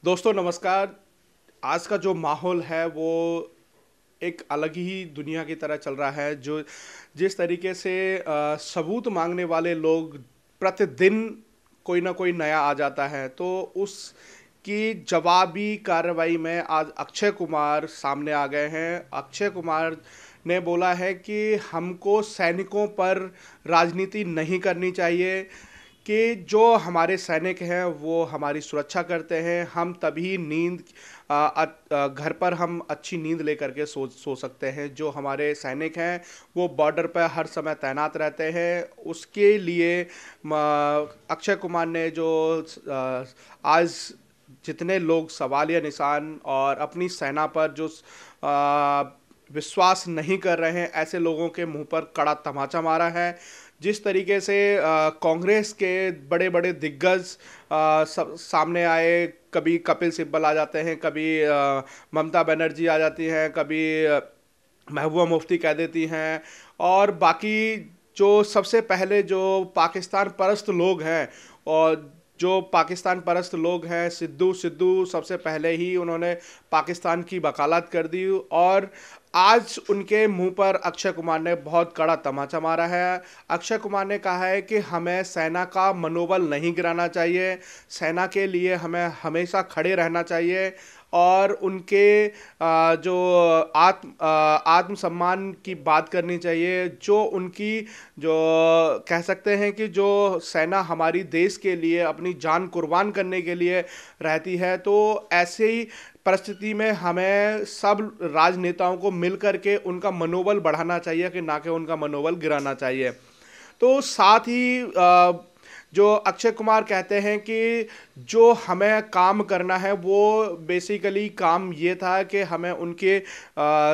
दोस्तों नमस्कार। आज का जो माहौल है वो एक अलग ही दुनिया की तरह चल रहा है। जो जिस तरीके से सबूत मांगने वाले लोग प्रतिदिन कोई ना कोई नया आ जाता है, तो उसकी जवाबी कार्रवाई में आज अक्षय कुमार सामने आ गए हैं। अक्षय कुमार ने बोला है कि हमको सैनिकों पर राजनीति नहीं करनी चाहिए, कि जो हमारे सैनिक हैं वो हमारी सुरक्षा करते हैं। हम तभी घर पर हम अच्छी नींद लेकर के सो सकते हैं। जो हमारे सैनिक हैं वो बॉर्डर पर हर समय तैनात रहते हैं। उसके लिए अक्षय कुमार ने जो आज जितने लोग सवालिया निशान और अपनी सेना पर जो विश्वास नहीं कर रहे हैं, ऐसे लोगों के मुंह पर कड़ा तमाचा मारा है। जिस तरीके से कांग्रेस के बड़े बड़े दिग्गज सामने आए, कभी कपिल सिब्बल आ जाते हैं, कभी ममता बनर्जी आ जाती हैं, कभी महबूबा मुफ्ती कह देती हैं, और बाकी जो सबसे पहले जो पाकिस्तान परस्त लोग हैं, और जो पाकिस्तान परस्त लोग हैं, सिद्धू सिद्धू सबसे पहले ही उन्होंने पाकिस्तान की वकालत कर दी, और आज उनके मुंह पर अक्षय कुमार ने बहुत कड़ा तमाचा मारा है। अक्षय कुमार ने कहा है कि हमें सेना का मनोबल नहीं गिराना चाहिए, सेना के लिए हमें हमेशा खड़े रहना चाहिए, और उनके जो आत्मसम्मान की बात करनी चाहिए। जो उनकी जो कह सकते हैं कि जो सेना हमारी देश के लिए अपनी जान कुर्बान करने के लिए रहती है, तो ऐसे ही परिस्थिति में हमें सब राजनेताओं को मिलकर के उनका मनोबल बढ़ाना चाहिए, कि ना कि उनका मनोबल गिराना चाहिए। तो साथ ही जो अक्षय कुमार कहते हैं कि जो हमें काम करना है वो बेसिकली काम ये था कि हमें उनके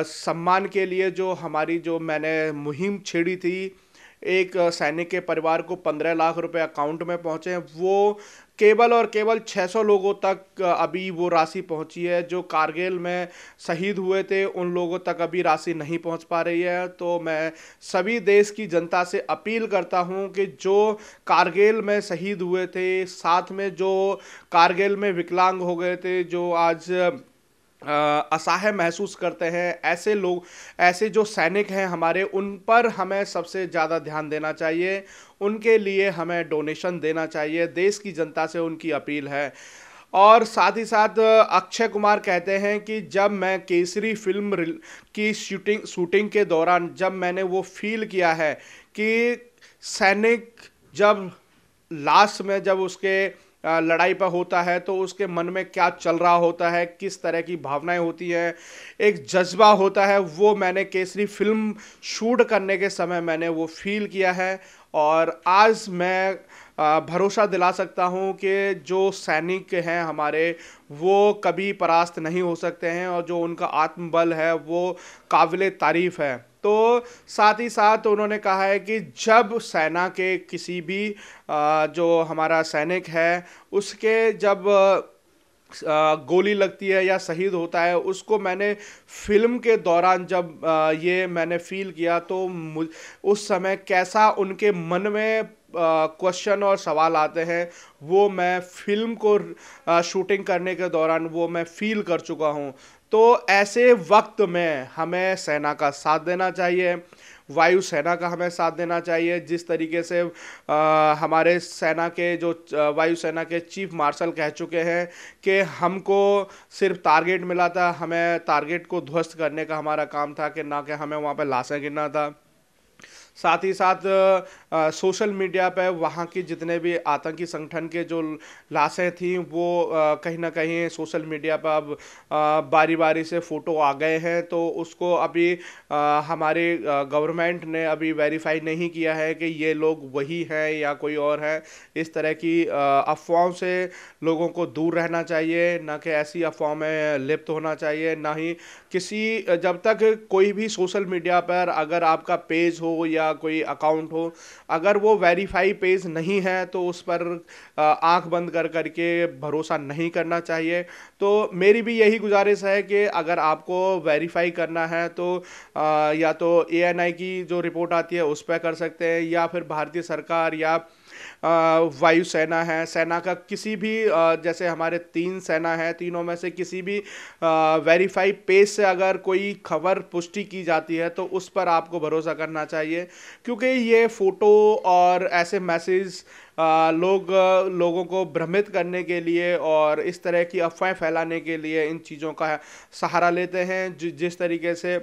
सम्मान के लिए जो हमारी जो मैंने मुहिम छेड़ी थी, एक सैनिक के परिवार को 15 लाख रुपए अकाउंट में पहुंचे हैं, वो केवल और केवल 600 लोगों तक अभी वो राशि पहुंची है। जो कारगिल में शहीद हुए थे उन लोगों तक अभी राशि नहीं पहुंच पा रही है। तो मैं सभी देश की जनता से अपील करता हूं कि जो कारगिल में शहीद हुए थे, साथ में जो कारगिल में विकलांग हो गए थे, जो आज असहाय महसूस करते हैं, ऐसे लोग, ऐसे जो सैनिक हैं हमारे, उन पर हमें सबसे ज़्यादा ध्यान देना चाहिए। उनके लिए हमें डोनेशन देना चाहिए। देश की जनता से उनकी अपील है। और साथ ही साथ अक्षय कुमार कहते हैं कि जब मैं केसरी फिल्म की शूटिंग के दौरान जब मैंने वो फील किया है कि सैनिक जब लास्ट में जब उसके लड़ाई पर होता है तो उसके मन में क्या चल रहा होता है, किस तरह की भावनाएं होती हैं, एक जज्बा होता है, वो मैंने केसरी फिल्म शूट करने के समय मैंने वो फील किया है। और आज मैं भरोसा दिला सकता हूं कि जो सैनिक हैं हमारे, वो कभी परास्त नहीं हो सकते हैं, और जो उनका आत्मबल है वो काबिले तारीफ है। तो साथ ही साथ उन्होंने कहा है कि जब सेना के किसी भी जो हमारा सैनिक है उसके जब गोली लगती है या शहीद होता है, उसको मैंने फिल्म के दौरान जब ये मैंने फील किया, तो उस समय कैसा उनके मन में क्वेश्चन और सवाल आते हैं, वो मैं फिल्म को शूटिंग करने के दौरान वो मैं फील कर चुका हूँ। तो ऐसे वक्त में हमें सेना का साथ देना चाहिए, वायुसेना का हमें साथ देना चाहिए। जिस तरीके से हमारे सेना के जो वायुसेना के चीफ मार्शल कह चुके हैं कि हमको सिर्फ टारगेट मिला था, हमें टारगेट को ध्वस्त करने का हमारा काम था, कि ना कि हमें वहाँ पे लाशें गिनना था। साथ ही साथ सोशल मीडिया पे वहाँ की जितने भी आतंकी संगठन के जो लाशें थी वो कहीं ना कहीं सोशल मीडिया पर अब बारी बारी से फ़ोटो आ गए हैं, तो उसको अभी हमारे गवर्नमेंट ने अभी वेरीफाई नहीं किया है कि ये लोग वही हैं या कोई और है। इस तरह की अफवाहों से लोगों को दूर रहना चाहिए, ना कि ऐसी अफवाहों में लिप्त होना चाहिए। ना ही किसी जब तक कोई भी सोशल मीडिया पर अगर आपका पेज हो या कोई अकाउंट हो, अगर वो वेरीफाई पेज नहीं है तो उस पर आंख बंद कर करके भरोसा नहीं करना चाहिए। तो मेरी भी यही गुजारिश है कि अगर आपको वेरीफाई करना है तो या तो एएनआई की जो रिपोर्ट आती है उस पर कर सकते हैं, या फिर भारतीय सरकार या वायुसेना है, सेना का किसी भी जैसे हमारे 3 सेना है, तीनों में से किसी भी वेरीफाई पेज से अगर कोई खबर पुष्टि की जाती है तो उस पर आपको भरोसा करना चाहिए, क्योंकि ये फोटो और ऐसे मैसेज लोगों को भ्रमित करने के लिए और इस तरह की अफवाहें फैलाने के लिए इन चीज़ों का सहारा लेते हैं। जिस तरीके से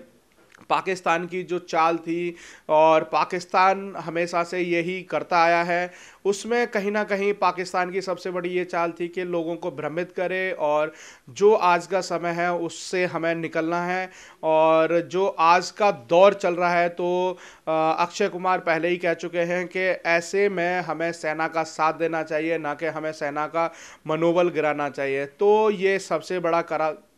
पाकिस्तान की जो चाल थी और पाकिस्तान हमेशा से यही करता आया है, उसमें कहीं ना कहीं पाकिस्तान की सबसे बड़ी ये चाल थी कि लोगों को भ्रमित करे और जो आज का समय है उससे हमें निकलना है। और जो आज का दौर चल रहा है तो अक्षय कुमार पहले ही कह चुके हैं कि ऐसे में हमें सेना का साथ देना चाहिए, ना कि हमें सेना का मनोबल गिराना चाहिए। तो ये सबसे बड़ा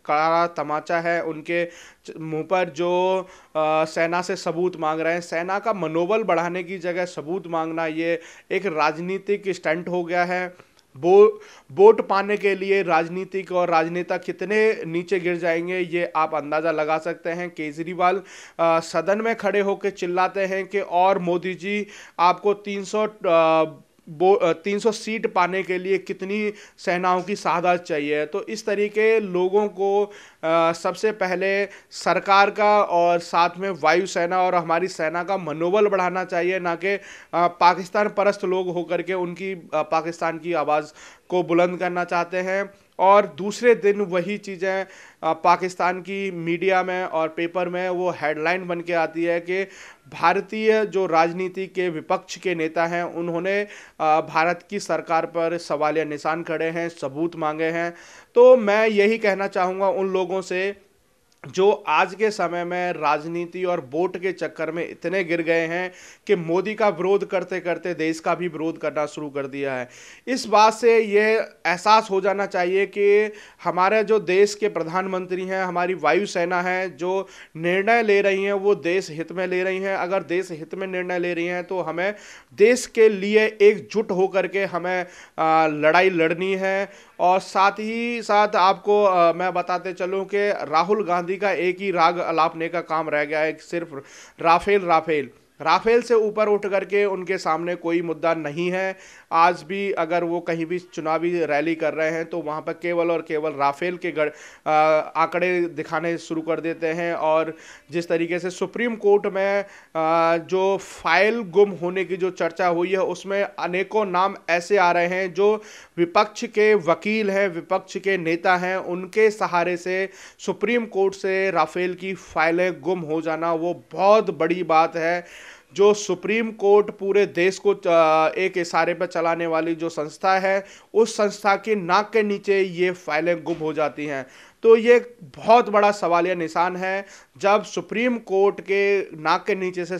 करारा तमाचा है उनके मुंह पर, जो सेना से सबूत मांग रहे हैं। सेना का मनोबल बढ़ाने की जगह सबूत मांगना ये एक राजनीतिक स्टंट हो गया है। वोट पाने के लिए राजनीतिक और राजनेता कितने नीचे गिर जाएंगे ये आप अंदाज़ा लगा सकते हैं। केजरीवाल सदन में खड़े होकर चिल्लाते हैं कि और मोदी जी आपको 300 सीट पाने के लिए कितनी सेनाओं की शहादत चाहिए। तो इस तरीके लोगों को सबसे पहले सरकार का और साथ में वायुसेना और हमारी सेना का मनोबल बढ़ाना चाहिए, ना कि पाकिस्तान परस्त लोग होकर के उनकी पाकिस्तान की आवाज़ को बुलंद करना चाहते हैं। और दूसरे दिन वही चीज़ें पाकिस्तान की मीडिया में और पेपर में वो हेडलाइन बन के आती है कि भारतीय जो राजनीति के विपक्ष के नेता हैं उन्होंने भारत की सरकार पर सवालिया निशान खड़े हैं, सबूत मांगे हैं। तो मैं यही कहना चाहूँगा उन लोगों से जो आज के समय में राजनीति और वोट के चक्कर में इतने गिर गए हैं कि मोदी का विरोध करते करते देश का भी विरोध करना शुरू कर दिया है। इस बात से ये एहसास हो जाना चाहिए कि हमारे जो देश के प्रधानमंत्री हैं, हमारी वायुसेना है, जो निर्णय ले रही हैं वो देश हित में ले रही हैं। अगर देश हित में निर्णय ले रही हैं तो हमें देश के लिए एकजुट होकर के हमें लड़ाई लड़नी है। और साथ ही साथ आपको मैं बताते चलूं कि राहुल गांधी का एक ही राग अलापने का काम रह गया है, सिर्फ राफेल राफेल राफेल से ऊपर उठ करके उनके सामने कोई मुद्दा नहीं है। आज भी अगर वो कहीं भी चुनावी रैली कर रहे हैं तो वहाँ पर केवल और केवल राफेल के आंकड़े दिखाने शुरू कर देते हैं। और जिस तरीके से सुप्रीम कोर्ट में जो फाइल गुम होने की जो चर्चा हुई है उसमें अनेकों नाम ऐसे आ रहे हैं जो विपक्ष के वकील हैं, विपक्ष के नेता हैं, उनके सहारे से सुप्रीम कोर्ट से राफेल की फाइलें गुम हो जाना वो बहुत बड़ी बात है। जो सुप्रीम कोर्ट पूरे देश को एक इशारे पर चलाने वाली जो संस्था है, उस संस्था की नाक के नीचे ये फाइलें गुम हो जाती हैं। तो ये बहुत बड़ा सवालिया निशान है जब सुप्रीम कोर्ट के नाक के नीचे से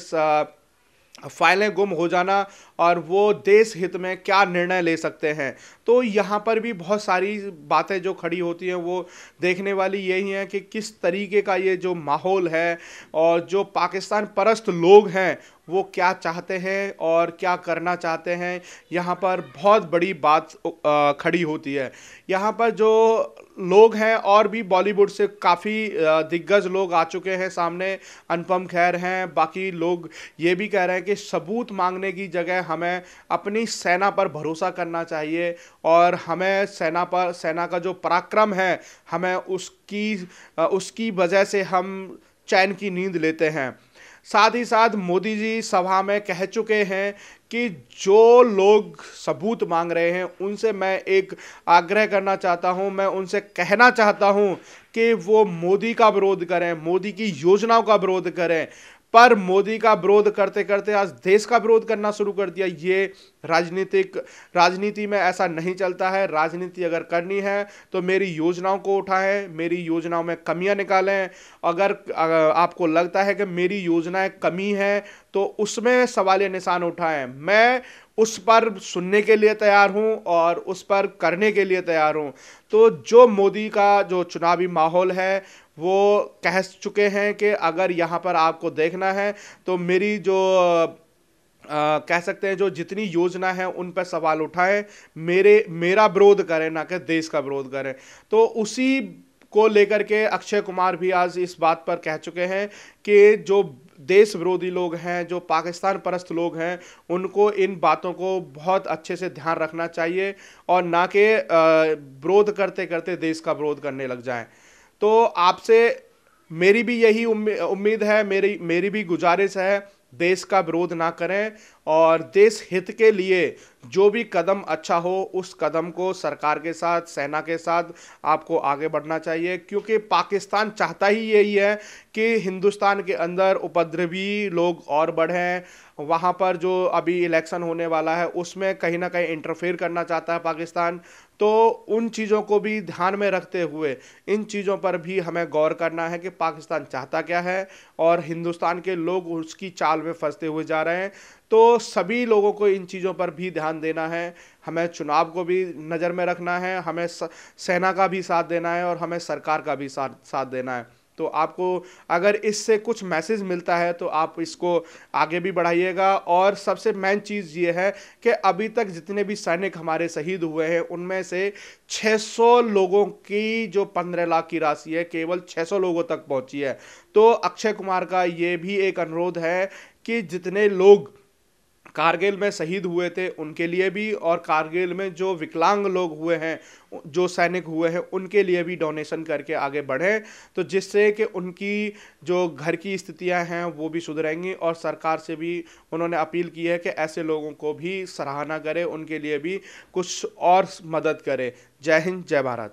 फाइलें गुम हो जाना और वो देश हित में क्या निर्णय ले सकते हैं। तो यहाँ पर भी बहुत सारी बातें जो खड़ी होती हैं वो देखने वाली यही हैं कि किस तरीके का ये जो माहौल है और जो पाकिस्तान परस्त लोग हैं वो क्या चाहते हैं और क्या करना चाहते हैं। यहाँ पर बहुत बड़ी बात खड़ी होती है। यहाँ पर जो लोग हैं और भी बॉलीवुड से काफ़ी दिग्गज लोग आ चुके हैं सामने, अनुपम खेर हैं, बाकी लोग ये भी कह रहे हैं कि सबूत मांगने की जगह हमें अपनी सेना पर भरोसा करना चाहिए और हमें सेना का जो पराक्रम है हमें उसकी वजह से हम चैन की नींद लेते हैं। साथ ही साथ मोदी जी सभा में कह चुके हैं कि जो लोग सबूत मांग रहे हैं उनसे मैं एक आग्रह करना चाहता हूं, मैं उनसे कहना चाहता हूं कि वो मोदी का विरोध करें, मोदी की योजनाओं का विरोध करें। पर मोदी का विरोध करते करते आज देश का विरोध करना शुरू कर दिया। ये राजनीति में ऐसा नहीं चलता है। राजनीति अगर करनी है तो मेरी योजनाओं को उठाएं, मेरी योजनाओं में कमियां निकालें। अगर आपको लगता है कि मेरी योजनाएं कमी है तो उसमें सवालिया निशान उठाएं। मैं उस पर सुनने के लिए तैयार हूं और उस पर करने के लिए तैयार हूं। तो जो मोदी का जो चुनावी माहौल है वो कह चुके हैं कि अगर यहाँ पर आपको देखना है तो मेरी जो कह सकते हैं जो जितनी योजना है उन पर सवाल उठाएं, मेरा विरोध करें, ना कि देश का विरोध करें। तो उसी को लेकर के अक्षय कुमार भी आज इस बात पर कह चुके हैं कि जो देश विरोधी लोग हैं, जो पाकिस्तान परस्त लोग हैं, उनको इन बातों को बहुत अच्छे से ध्यान रखना चाहिए और ना कि विरोध करते करते देश का विरोध करने लग जाएं। तो आपसे मेरी भी यही उम्मीद है, मेरी मेरी भी गुजारिश है, देश का विरोध ना करें और देश हित के लिए जो भी कदम अच्छा हो उस कदम को सरकार के साथ, सेना के साथ आपको आगे बढ़ना चाहिए, क्योंकि पाकिस्तान चाहता ही यही है कि हिंदुस्तान के अंदर उपद्रवी लोग और बढ़ें। वहाँ पर जो अभी इलेक्शन होने वाला है उसमें कहीं ना कहीं इंटरफेयर करना चाहता है पाकिस्तान। तो उन चीज़ों को भी ध्यान में रखते हुए इन चीज़ों पर भी हमें गौर करना है कि पाकिस्तान चाहता क्या है और हिंदुस्तान के लोग उसकी चाल में फंसते हुए जा रहे हैं। तो सभी लोगों को इन चीज़ों पर भी ध्यान देना है, हमें चुनाव को भी नज़र में रखना है, हमें सेना का भी साथ देना है और हमें सरकार का भी साथ देना है। तो आपको अगर इससे कुछ मैसेज मिलता है तो आप इसको आगे भी बढ़ाइएगा। और सबसे मेन चीज़ ये है कि अभी तक जितने भी सैनिक हमारे शहीद हुए हैं उनमें से 600 लोगों की जो 15 लाख की राशि है केवल 600 लोगों तक पहुंची है। तो अक्षय कुमार का ये भी एक अनुरोध है कि जितने लोग कारगिल में शहीद हुए थे उनके लिए भी और कारगिल में जो विकलांग लोग हुए हैं, जो सैनिक हुए हैं, उनके लिए भी डोनेशन करके आगे बढ़ें, तो जिससे कि उनकी जो घर की स्थितियां हैं वो भी सुधरेंगी। और सरकार से भी उन्होंने अपील की है कि ऐसे लोगों को भी सराहना करे, उनके लिए भी कुछ और मदद करे। जय हिंद, जय भारत।